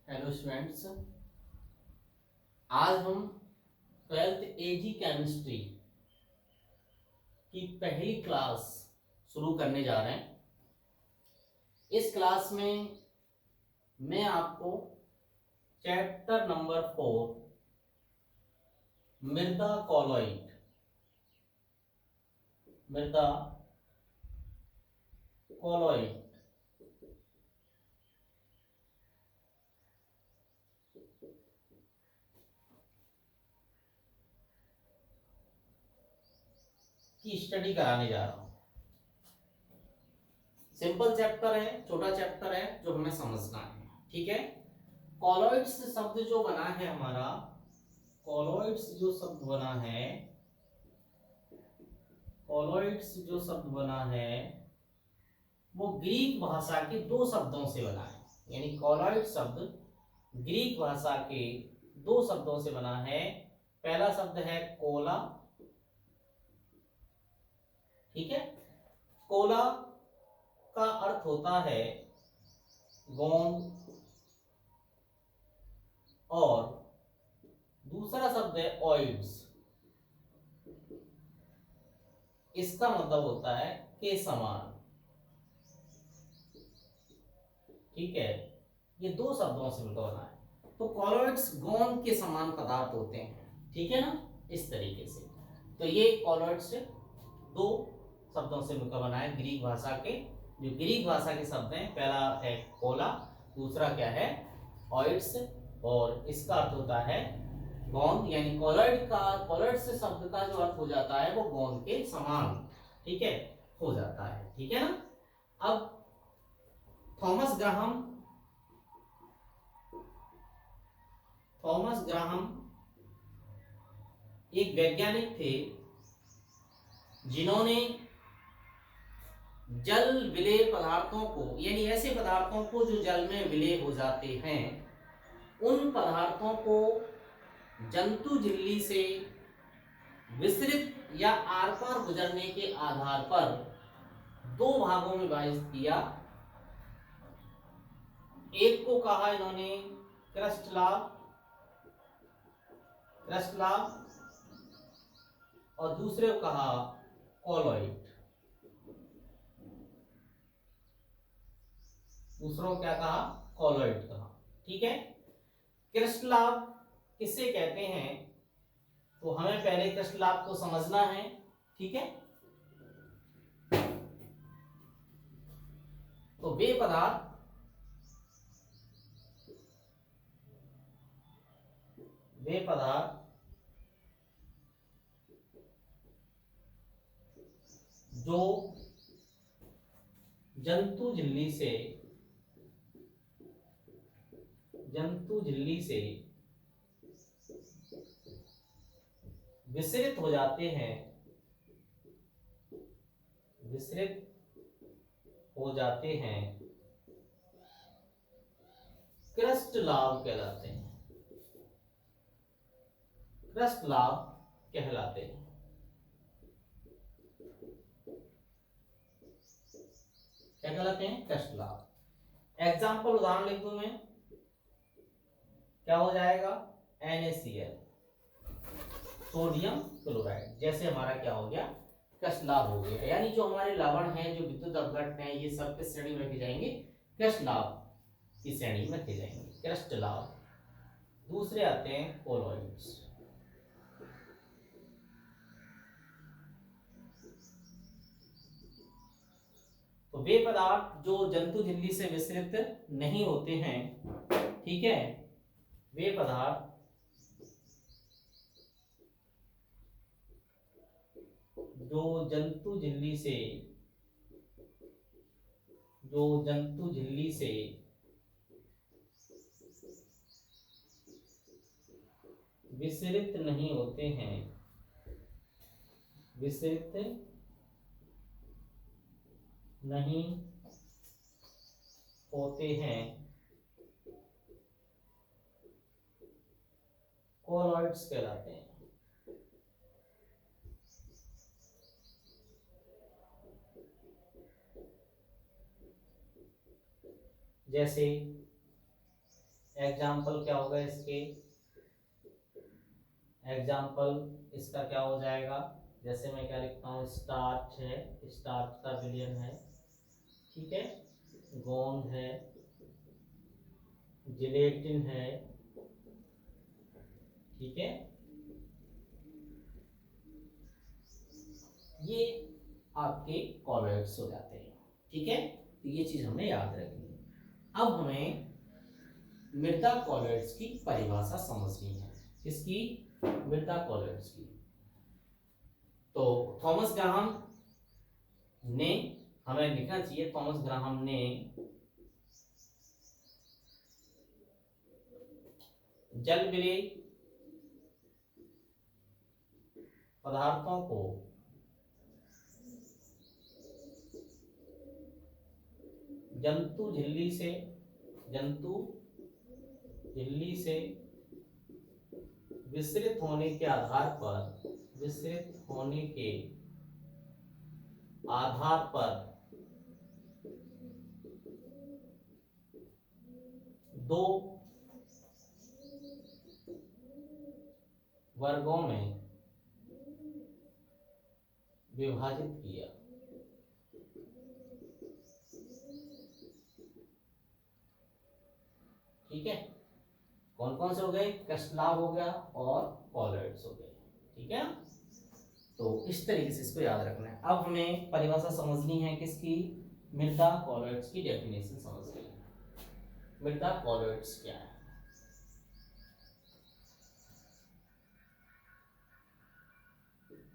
Hello students. आज हम 12th एजी chemistry की पहली क्लास शुरू करने जा रहे हैं। इस क्लास में मैं आपको चैप्टर नंबर 4 मृदा कॉलॉइड की स्टडी कराने जा रहा हूं। सिंपल चैप्टर है, छोटा चैप्टर है जो हमें समझना है। ठीक है। कॉलॉइड्स शब्द जो बना है हमारा, कॉलॉइड्स जो शब्द बना है, कॉलॉइड्स जो शब्द बना है वो ग्रीक भाषा के दो शब्दों से बना है। यानी कॉलॉइड शब्द ग्रीक भाषा के दो शब्दों से बना है। पहला शब्द है कोला। ठीक है। कोला का अर्थ होता है गोंद, और दूसरा शब्द है ऑइड्स। इसका मतलब होता है के समान। ठीक है। ये दो शब्दों से मिलकर बना है। तो कॉलॉइड्स गोंद के समान पदार्थ होते हैं। ठीक है ना, इस तरीके से। तो ये कॉलॉइड्स दो शब्दों से मिलकर बना है ग्रीक भाषा के। जो ग्रीक भाषा के शब्द हैं, पहला है कोला, दूसरा क्या है ऑइड्स, और इसका अर्थ होता है गोंद। यानी कॉलॉइड से शब्द का जो अर्थ हो जाता है वो गोंद के समान, ठीक है, हो जाता है। ठीक है ना। अब थॉमस ग्राहम एक वैज्ञानिक थे जिन्होंने जल विलेय पदार्थों को, यानी ऐसे पदार्थों को जो जल में विलेय हो जाते हैं, उन पदार्थों को जंतु झिल्ली से विसरित या आर पार गुजरने के आधार पर दो भागों में विभाजित किया। एक को कहा इन्होंने क्रस्टलाब, और दूसरे को कहा कॉलॉइड। दूसरों को क्या कहा? कॉलॉइड कहा। ठीक है। क्रस्टलाब किससे कहते हैं, तो हमें पहले क्रस्टलाब को समझना है। ठीक है। तो वे पदार्थ जो जंतु झिल्ली से विसरित हो जाते हैं, क्रस्ट लाभ कहलाते हैं। क्या कहलाते हैं? क्रस्ट लाभ। एग्जाम्पल उदाहरण लिख दूं मैं, क्या हो जाएगा? NaCl, sodium chloride. जैसे हमारा क्या हो गया? क्रस्ट लाभ हो गया। यानी जो हमारे लवण हैं, जो विद्युत अपघटन है, ये सब किस श्रेणी में रखे जाएंगे? क्रस्ट लाभ की श्रेणी में रखे जाएंगे, क्रस्ट लाभ। दूसरे आते हैं कोलॉइड्स। तो वे पदार्थ जो जंतु झिल्ली से विसरित नहीं होते हैं, ठीक है, वे पदार्थ जो जंतु झिल्ली से विसरित नहीं होते हैं, कॉलॉइड्स कहलाते हैं। जैसे एग्जाम्पल क्या होगा इसके, एग्जाम्पल इसका क्या हो जाएगा, जैसे मैं क्या लिखता हूँ, स्टार्च है, स्टार्च का विलयन है, ठीक है, गोंद है, जिलेटिन है, ठीक है, ये आपके कॉलॉइड्स हो जाते हैं, ठीक है। तो ये चीज हमें याद रखनी है। अब हमें मृदा कॉलॉइड्स की परिभाषा समझनी है, किसकी, मृदा कॉलॉइड्स की। तो थॉमस ग्राहम ने, हमें लिखना चाहिए, थॉमस ग्राहम ने जल विलेय पदार्थों को जंतु झिल्ली से, जंतु झिल्ली से विसरित होने के आधार पर, विसरित होने के आधार पर दो वर्गों में विभाजित किया, ठीक है। कौन कौन से हो गए, क्रस्टलाव हो गया और कॉलॉइड्स हो गए, ठीक है। तो इस तरीके से इसको याद रखना है। अब हमें परिभाषा समझनी है किसकी, मृदा कॉलॉइड्स की डेफिनेशन समझनी है। मृदा कॉलॉइड्स क्या है,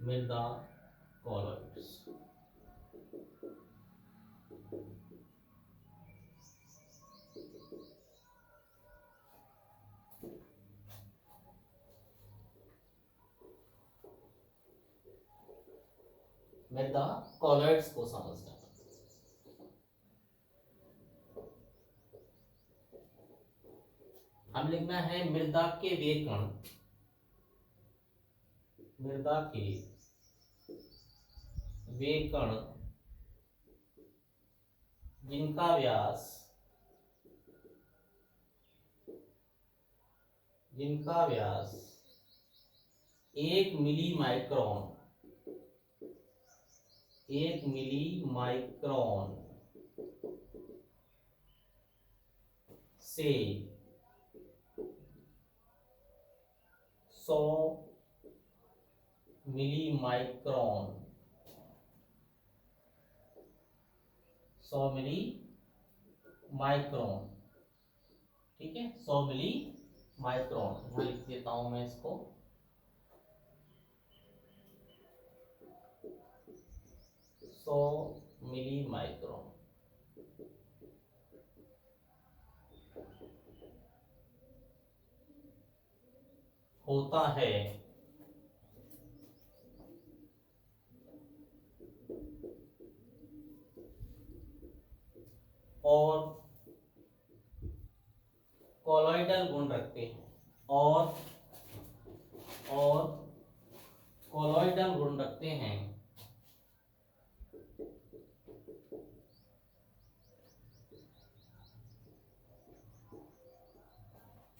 मृदा कॉलॉइड्स, मृदा कॉलॉइड्स को समझना, हम लिखना है मृदा के वे कण, मृदा के वे कण जिनका व्यास, जिनका व्यास 1 मिली माइक्रोन, 1 मिली माइक्रोन से 100 मिली माइक्रोन, 100 मिली माइक्रोन, ठीक है, 100 मिली माइक्रोन, यहाँ लिख देता हूं मैं इसको, 100 मिली माइक्रोन होता है और कॉलॉइडल गुण रखते हैं, और कॉलॉइडल गुण रखते हैं,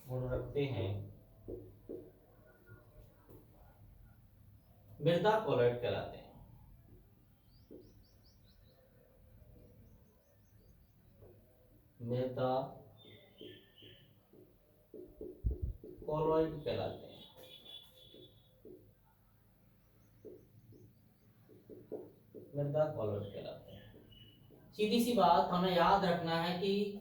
गुण रखते हैं, मृदा कॉलॉइड कहलाते हैं। मृदा कॉलॉइड कहलाते हैं, मृदा कॉलॉइड कहलाते हैं। सीधी सी बात हमें याद रखना है कि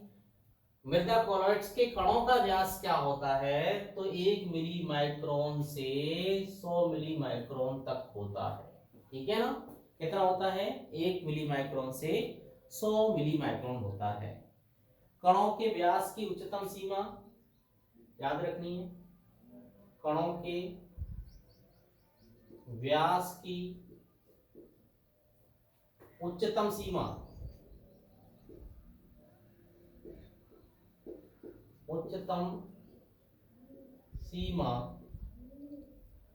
मृदा कॉलॉइड्स के कणों का व्यास क्या होता है, तो 1 मिली माइक्रोन से 100 मिली माइक्रोन तक होता है, ठीक है ना। कितना होता है, 1 मिली माइक्रोन से 100 मिली माइक्रोन होता है। कणों के व्यास की उच्चतम सीमा याद रखनी है, कणों के व्यास की उच्चतम सीमा, उच्चतम सीमा,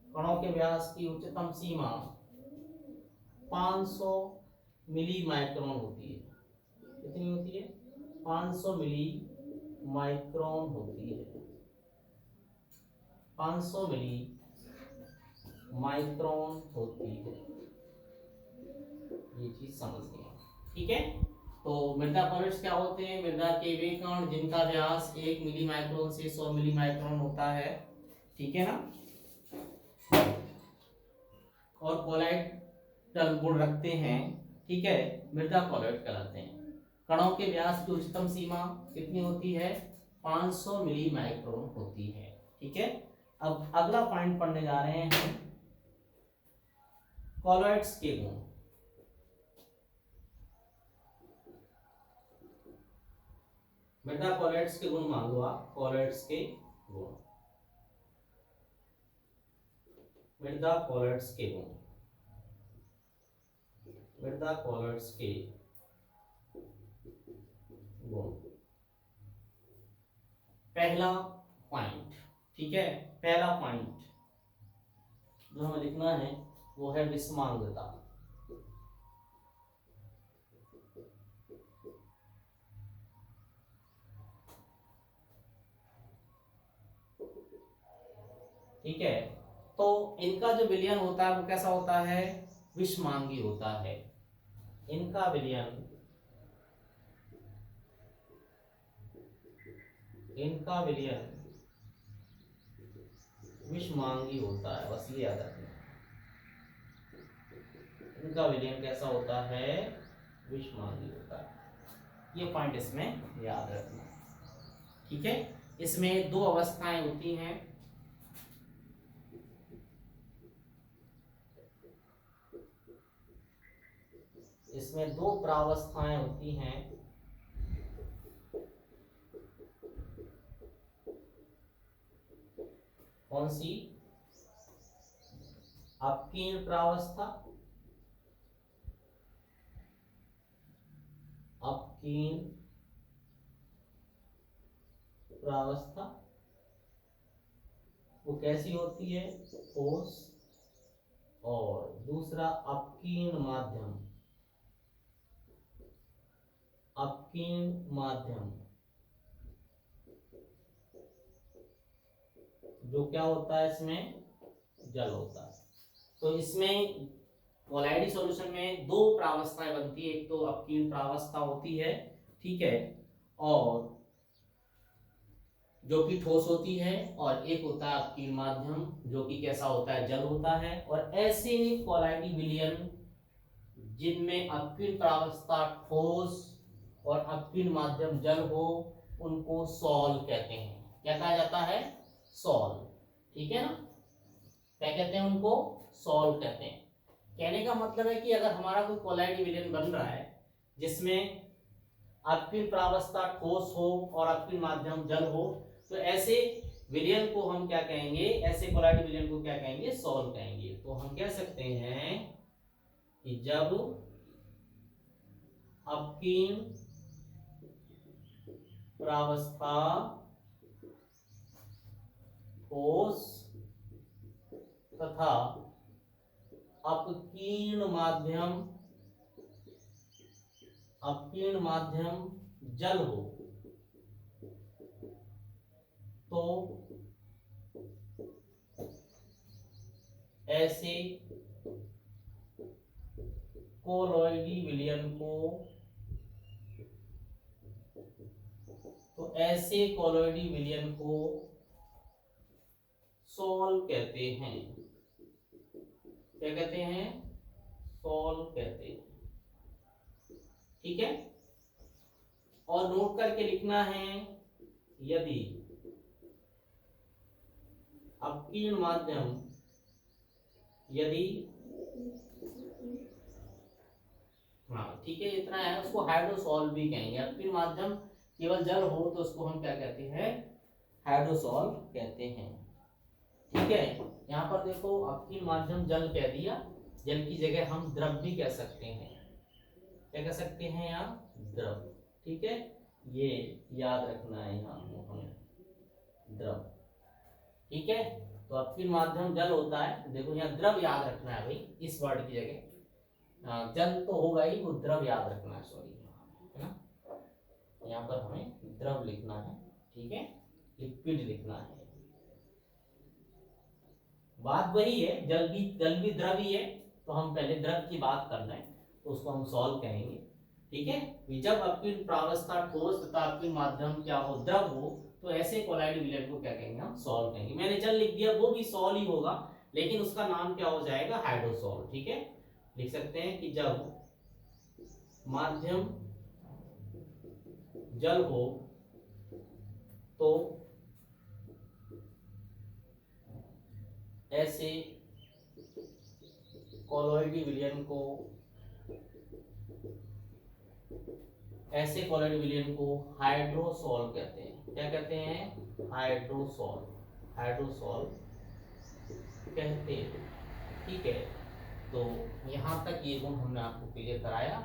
कणों के व्यास की उच्चतम सीमा 500 मिली माइक्रोन होती है। कितनी होती है, 500 मिली माइक्रोन होती है, 500 मिली माइक्रोन होती है। ये चीज समझनी है, ठीक है। तो मृदा कॉलॉइड्स क्या होते हैं? मृदा के वे कण जिनका व्यास 1 मिली माइक्रोन से 100 मिली माइक्रोन होता है, ठीक है ना, और कॉलॉइडल गुण रखते हैं, ठीक है, मृदा कॉलॉइड कहलाते हैं। कणों के व्यास की उच्चतम सीमा कितनी होती है? 500 मिली माइक्रोन होती है, ठीक है। अब अगला पॉइंट पढ़ने जा रहे हैं हम, कॉलॉइड्स के गुण। मृदा कॉलॉइड्स के गुण मान लो आप, कॉलॉइड्स के गुण, मृदा कॉलॉइड्स के गुण, मृदा कॉलॉइड्स के गुण। पहला पॉइंट, ठीक है, पहला पॉइंट जो हमें लिखना है वो है विषमांगता। ठीक है, तो इनका जो विलयन होता है वो कैसा होता है? विषमांगी होता है। इनका विलयन, इनका विलयन विषमांगी होता है, बस ये याद रखना। इनका विलयन कैसा होता है? विषमांगी होता है। ये पॉइंट इसमें याद रखना, ठीक है। इसमें दो अवस्थाएं होती हैं, इसमें दो प्रावस्थाएं होती हैं। कौन सी? अपकीर्ण प्रावस्था, अपकीर्ण प्रावस्था वो कैसी होती है? ठोस। और दूसरा अपकीर्ण माध्यम, अपकीर्ण माध्यम जो क्या होता है? इसमें जल होता है। तो इसमें कोलाइडी सॉल्यूशन में दो प्रावस्थाएं बनती है, एक तो अपकीर्ण प्रावस्था होती है, ठीक है, और जो कि ठोस होती है, और एक होता है अपकीर्ण माध्यम जो कि कैसा होता है? जल होता है। और ऐसे कोलाइडी विलयन जिनमें अपकीर्ण प्रावस्था ठोस और अपकीर्ण माध्यम जल हो, उनको सॉल कहते हैं। क्या कहा जाता है? सॉल, ठीक है ना। क्या कहते हैं उनको? सॉल कहते हैं। कहने का मतलब है कि अगर हमारा कोई कोलाइडी विलयन बन रहा है जिसमें अपकीर्ण प्रावस्था ठोस हो और अपकीर्ण माध्यम जल हो, तो ऐसे विलयन को हम क्या कहेंगे? ऐसे कोलाइडी विलयन को क्या कहेंगे? सॉल कहेंगे। तो हम कह सकते हैं कि जब अपकीर्ण प्रावस्था ठोस तथा अपकीर्ण माध्यम जल हो, तो ऐसे कोलॉइडी विलयन को, तो ऐसे कोलॉइडी विलयन को सॉल कहते हैं। क्या कहते हैं? सॉल कहते हैं, ठीक है। और नोट करके लिखना है, यदि अपकीर्ण माध्यम, यदि, हाँ ठीक है, इतना है, उसको हाइड्रोसॉल भी कहेंगे। अपकीर्ण माध्यम केवल जल हो तो उसको हम क्या कहते हैं? हाइड्रोसॉल कहते हैं, ठीक है। यहाँ पर देखो, अपकीर्ण माध्यम जल कह दिया, जल की जगह हम द्रव भी कह सकते हैं। क्या कह सकते हैं? यहाँ द्रव, ठीक है, ये याद रखना है यहाँ हमें, द्रव, ठीक है। तो अपकीर्ण माध्यम जल होता है, देखो यहाँ द्रव याद रखना है भाई, इस वर्ड की जगह जल तो होगा ही, वो द्रव याद रखना है, सॉरी, है ना। यहाँ पर हमें द्रव लिखना है। ठीक है, लिक्विड लिखना है। बात वही है, जल भी द्रव ही है, तो हम पहले द्रव की बात कर रहे हैं, तो उसको हम सॉल्व कहेंगे। ठीक है, कि जब आपकी प्रावस्था ठोस तथा आपकी माध्यम क्या हो, द्रव हो, तो ऐसे कोलाइड विलयन को क्या कहेंगे, हम सॉल्व कहेंगे। मैंने जल लिख दिया, वो भी सॉल ही होगा, लेकिन उसका नाम क्या हो जाएगा, हाइड्रोसॉल। ठीक है, लिख सकते हैं कि जब माध्यम जल हो तो ऐसे कोलॉइडी विलयन को, ऐसे कोलॉइड विलयन को हाइड्रोसॉल कहते हैं। क्या कहते हैं, हाइड्रोसॉल, हाइड्रोसॉल कहते हैं। ठीक है, तो यहाँ तक ये गुण हमने आपको क्लियर कराया।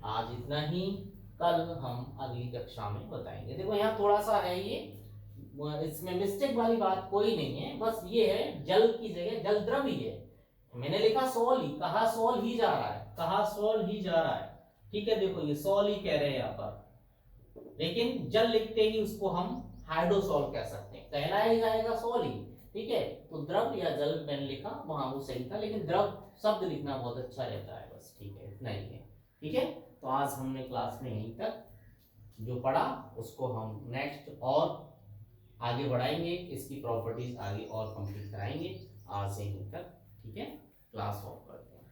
आज इतना ही, कल हम अगली कक्षा में बताएंगे। देखो यहाँ थोड़ा सा है ये, इसमें मिस्टेक वाली बात कोई नहीं है, बस ये है जल की जगह जल द्रव ही है। मैंने लिखा सॉल ही, कहा सॉल ही जा रहा है, कहा सॉल ही जा रहा है। ठीक है, देखो ये सॉल ही कह रहे हैं यहाँ पर, लेकिन जल लिखते ही उसको हम हाइड्रोसॉल कह सकते हैं, कहलाया ही जाएगा सॉल ही। ठीक है, तो द्रव या जल मैंने लिखा वहां वो सही था, लेकिन द्रव शब्द लिखना बहुत अच्छा रहता है, बस। ठीक है, इतना ही है। ठीक है, तो आज हमने क्लास में यहीं तक जो पढ़ा उसको हम नेक्स्ट और आगे बढ़ाएंगे, इसकी प्रॉपर्टीज आगे और कंप्लीट कराएंगे। आज से यहीं तक। ठीक है, क्लास ऑफ करते हैं।